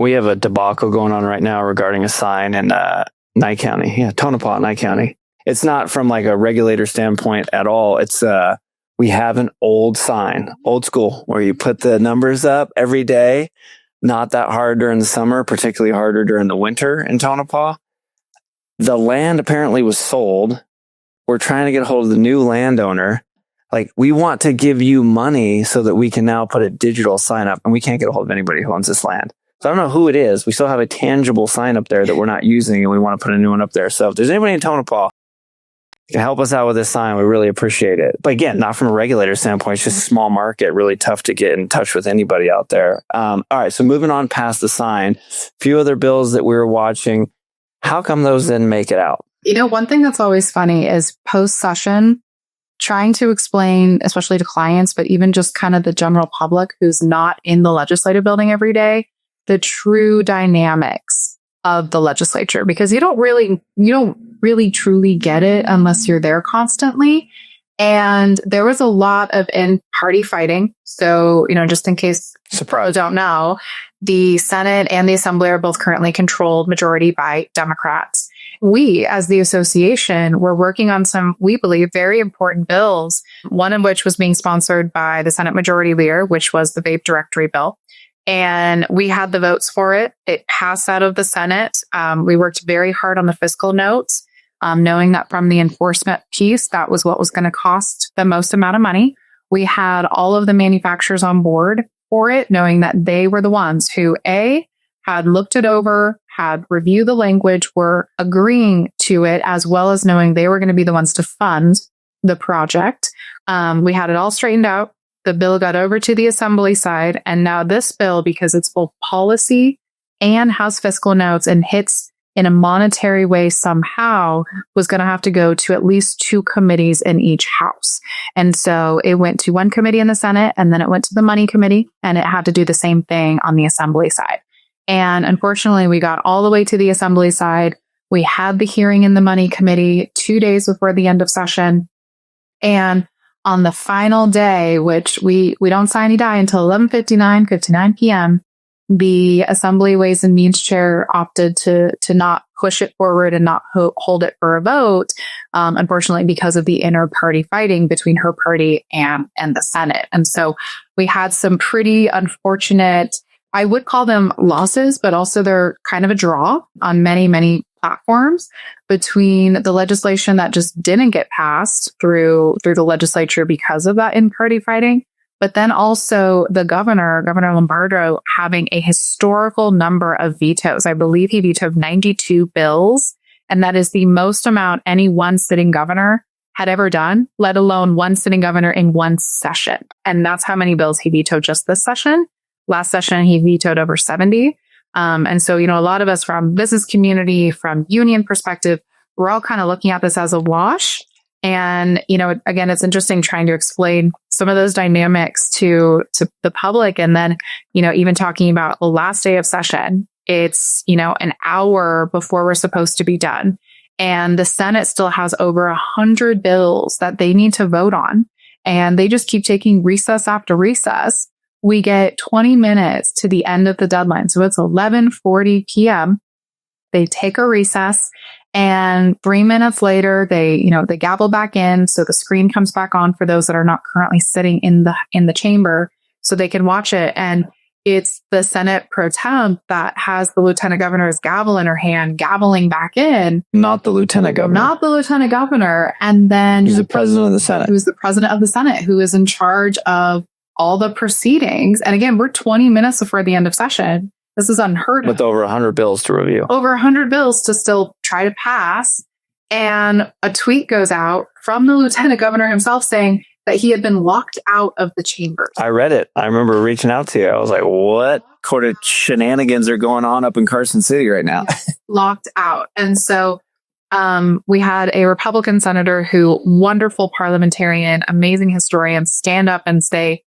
We have a debacle going on right now regarding a sign in Nye County. Yeah, Tonopah, Nye County. It's not from like a regulator standpoint at all. It's we have an old sign, old school, where you put the numbers up every day. Not that hard during the summer, particularly harder during the winter in Tonopah. The land apparently was sold. We're trying to get a hold of the new landowner. Like, we want to give you money so that we can now put a digital sign up, and we can't get a hold of anybody who owns this land. So I don't know who it is. We still have a tangible sign up there that we're not using, and we want to put a new one up there. So if there's anybody in Tonopah who can help us out with this sign, we really appreciate it. But again, not from a regulator standpoint. It's just a small market, really tough to get in touch with anybody out there. All right, so moving on past the sign, a few other bills that we were watching. How come those didn't make it out? You know, one thing that's always funny is post-session, trying to explain, especially to clients, but even just kind of the general public who's not in the legislative building every day, the true dynamics of the legislature, because you don't really truly get it unless you're there constantly. And there was a lot of in-party fighting. So, you know, just in case you don't know, the Senate and the Assembly are both currently controlled majority by Democrats. We, as the association, were working on some, we believe, very important bills, one of which was being sponsored by the Senate Majority Leader, which was the Vape Directory Bill. And we had the votes for it. It passed out of the Senate. We worked very hard on the fiscal notes, knowing that from the enforcement piece, that was what was going to cost the most amount of money. We had all of the manufacturers on board for it, knowing that they were the ones who, had looked it over, had reviewed the language, were agreeing to it, as well as knowing they were going to be the ones to fund the project. We had it all straightened out. The bill got over to the Assembly side. And now this bill, because it's both policy and has fiscal notes and hits in a monetary way somehow, was going to have to go to at least 2 committees in each house. And so it went to one committee in the Senate, and then it went to the Money Committee, and it had to do the same thing on the Assembly side. And unfortunately, we got all the way to the Assembly side. We had the hearing in the Money Committee 2 days before the end of session. And on the final day, which we don't sign any die until 59 p.m., the Assembly Ways and Means Chair opted to not push it forward and not hold it for a vote, unfortunately, because of the inter-party fighting between her party and the Senate. And so we had some pretty unfortunate, I would call them losses, but also they're kind of a draw on many, many platforms between the legislation that just didn't get passed through the legislature because of that in-party fighting. But then also the Governor Lombardo, having a historical number of vetoes. I believe he vetoed 92 bills. And that is the most amount any one sitting governor had ever done, let alone one sitting governor in one session. And that's how many bills he vetoed just this session. Last session, he vetoed over 70. And so, you know, a lot of us from business community, from union perspective, we're all kind of looking at this as a wash. And, you know, again, it's interesting trying to explain some of those dynamics to the public. And then, you know, even talking about the last day of session, it's, you know, an hour before we're supposed to be done. And the Senate still has over 100 bills that they need to vote on. And they just keep taking recess after recess. We get 20 minutes to the end of the deadline. So it's 11:40 p.m. They take a recess, and 3 minutes later, they gavel back in. So the screen comes back on for those that are not currently sitting in the chamber, so they can watch it. And it's the Senate pro tem that has the lieutenant governor's gavel in her hand, gaveling back in. Not the lieutenant governor. Not the lieutenant governor. And then who's the president of the Senate. Who's the president of the Senate, who is in charge of all the proceedings. And again, we're 20 minutes before the end of session. This is unheard of. With over 100 bills to review. Over 100 bills to still try to pass. And a tweet goes out from the lieutenant governor himself saying that he had been locked out of the chambers. I read it. I remember reaching out to you. I was like, what sort of shenanigans are going on up in Carson City right now? Locked out. And so we had a Republican senator who, wonderful parliamentarian, amazing historian, stand up and say,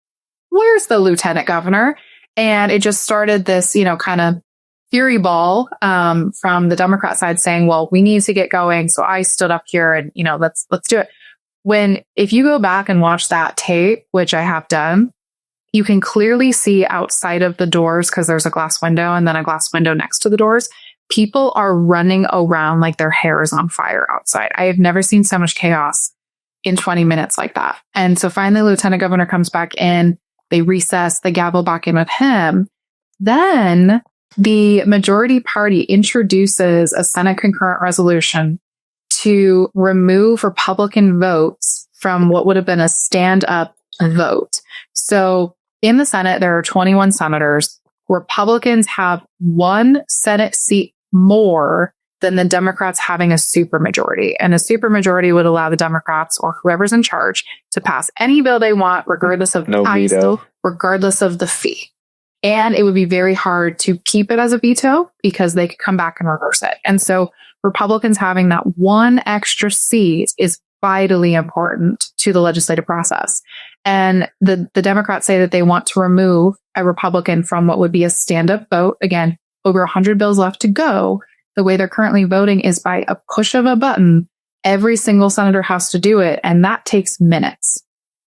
where's the lieutenant governor? And it just started this, you know, kind of fury ball from the Democrat side saying, well, we need to get going. So I stood up here and, you know, let's do it. If you go back and watch that tape, which I have done, you can clearly see outside of the doors because there's a glass window and then a glass window next to the doors. People are running around like their hair is on fire outside. I have never seen so much chaos in 20 minutes like that. And so finally, Lieutenant Governor comes back in. They recess, they gavel back in with him. Then the majority party introduces a Senate concurrent resolution to remove Republican votes from what would have been a stand-up vote. So in the Senate, there are 21 senators. Republicans have one Senate seat more than the Democrats having a supermajority. And a supermajority would allow the Democrats or whoever's in charge to pass any bill they want, regardless of no veto, regardless of the fee. And it would be very hard to keep it as a veto because they could come back and reverse it. And so Republicans having that one extra seat is vitally important to the legislative process. And the Democrats say that they want to remove a Republican from what would be a stand-up vote. Again, over 100 bills left to go. The way they're currently voting is by a push of a button. Every single senator has to do it, and that takes minutes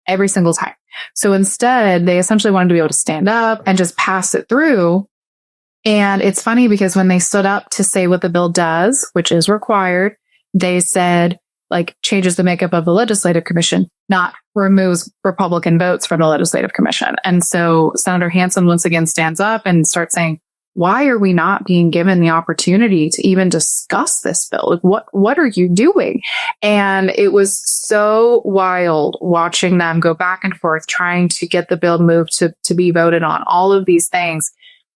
every single time. So instead, they essentially wanted to be able to stand up and just pass it through. And it's funny because when they stood up to say what the bill does, which is required, they said, like, changes the makeup of the legislative commission, not removes Republican votes from the legislative commission. And so Senator Hansen once again stands up and starts saying, why are we not being given the opportunity to even discuss this bill? Like, what are you doing? And it was so wild watching them go back and forth, trying to get the bill moved to be voted on, all of these things.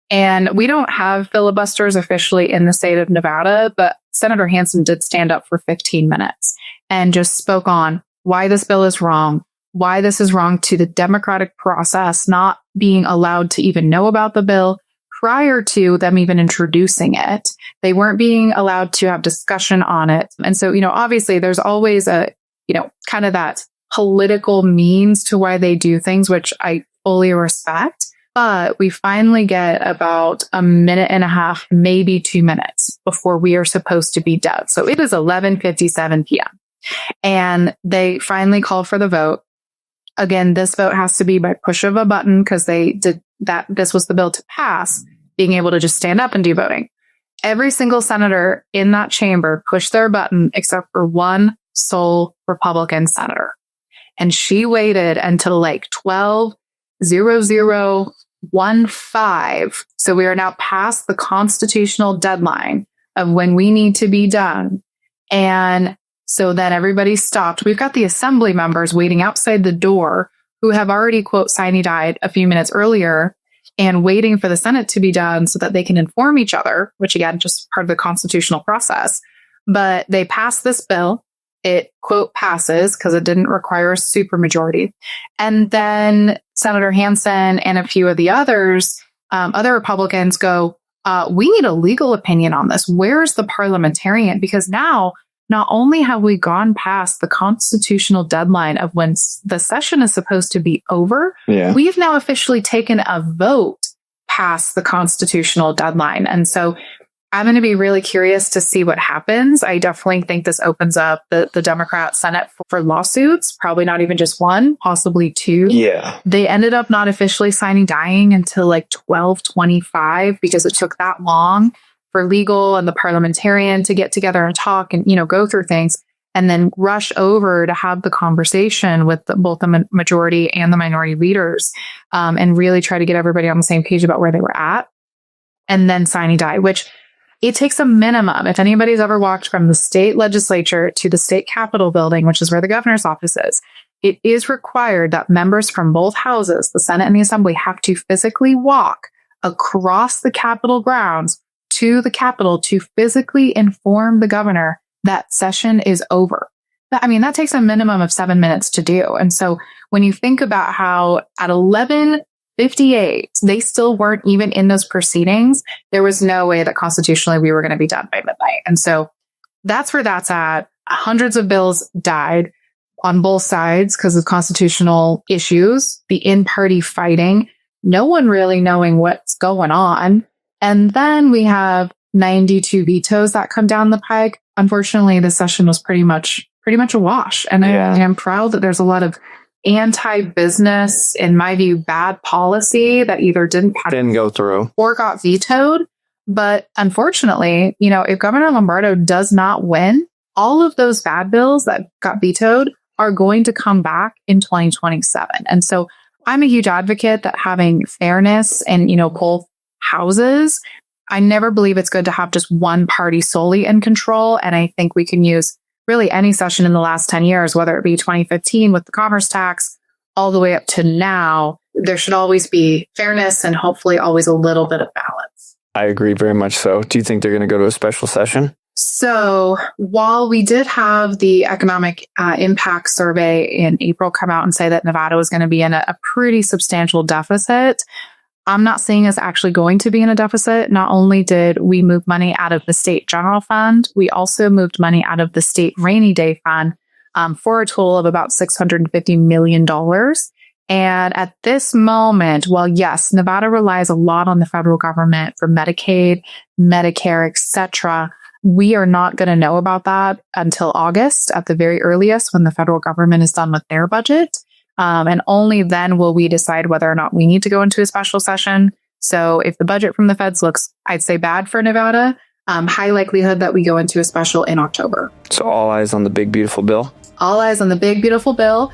And we don't have filibusters officially in the state of Nevada, but Senator Hansen did stand up for 15 minutes and just spoke on why this bill is wrong, why this is wrong to the democratic process, not being allowed to even know about the bill prior to them even introducing it. They weren't being allowed to have discussion on it. And so, obviously there's always a, kind of that political means to why they do things, which I fully respect. But we finally get about a minute and a half, maybe 2 minutes before we are supposed to be done. So it is 11:57 p.m. And they finally call for the vote. Again, this vote has to be by push of a button because they did that. This was the bill to pass, being able to just stand up and do voting. Every single senator in that chamber pushed their button except for one sole Republican senator. And she waited until like 12:0015. So we are now past the constitutional deadline of when we need to be done. And so then everybody stopped. We've got the assembly members waiting outside the door who have already, quote, sine-died a few minutes earlier and waiting for the Senate to be done so that they can inform each other, which again, just part of the constitutional process. But they passed this bill. It, quote, passes because it didn't require a supermajority. And then Senator Hansen and a few of the others, other Republicans go, we need a legal opinion on this. Where's the parliamentarian? Because now, not only have we gone past the constitutional deadline of when the session is supposed to be over, we've now officially taken a vote past the constitutional deadline. And so I'm going to be really curious to see what happens. I definitely think this opens up the Democrat Senate for lawsuits, probably not even just one, possibly two. Yeah. They ended up not officially dying until like 12:25 because it took that long for legal and the parliamentarian to get together and talk and, go through things and then rush over to have the conversation with both the majority and the minority leaders and really try to get everybody on the same page about where they were at and then sine die, which it takes a minimum. If anybody's ever walked from the state legislature to the state capitol building, which is where the governor's office is, it is required that members from both houses, the Senate and the Assembly, have to physically walk across the Capitol grounds to the Capitol to physically inform the governor that session is over. I mean, that takes a minimum of 7 minutes to do. And so when you think about how at 11:58, they still weren't even in those proceedings, there was no way that constitutionally we were going to be done by midnight. And so that's where that's at. Hundreds of bills died on both sides because of constitutional issues, the in-party fighting, no one really knowing what's going on. And then we have 92 vetoes that come down the pike. Unfortunately, the session was pretty much a wash. And I am proud that there's a lot of anti-business, in my view, bad policy that either didn't go through or got vetoed. But unfortunately, if Governor Lombardo does not win, all of those bad bills that got vetoed are going to come back in 2027. And so I'm a huge advocate that having fairness in, both houses. I never believe it's good to have just one party solely in control. And I think we can use really any session in the last 10 years, whether it be 2015 with the commerce tax, all the way up to now. There should always be fairness and hopefully always a little bit of balance. I agree very much so. Do you think they're going to go to a special session? So while we did have the economic impact survey in April come out and say that Nevada was going to be in a pretty substantial deficit, I'm not seeing us actually going to be in a deficit. Not only did we move money out of the state general fund, we also moved money out of the state rainy day fund for a total of about $650 million. And at this moment, well, yes, Nevada relies a lot on the federal government for Medicaid, Medicare, etc. We are not going to know about that until August at the very earliest, when the federal government is done with their budget. And only then will we decide whether or not we need to go into a special session. So if the budget from the feds looks, I'd say, bad for Nevada, high likelihood that we go into a special in October. So all eyes on the big, beautiful bill? All eyes on the big, beautiful bill.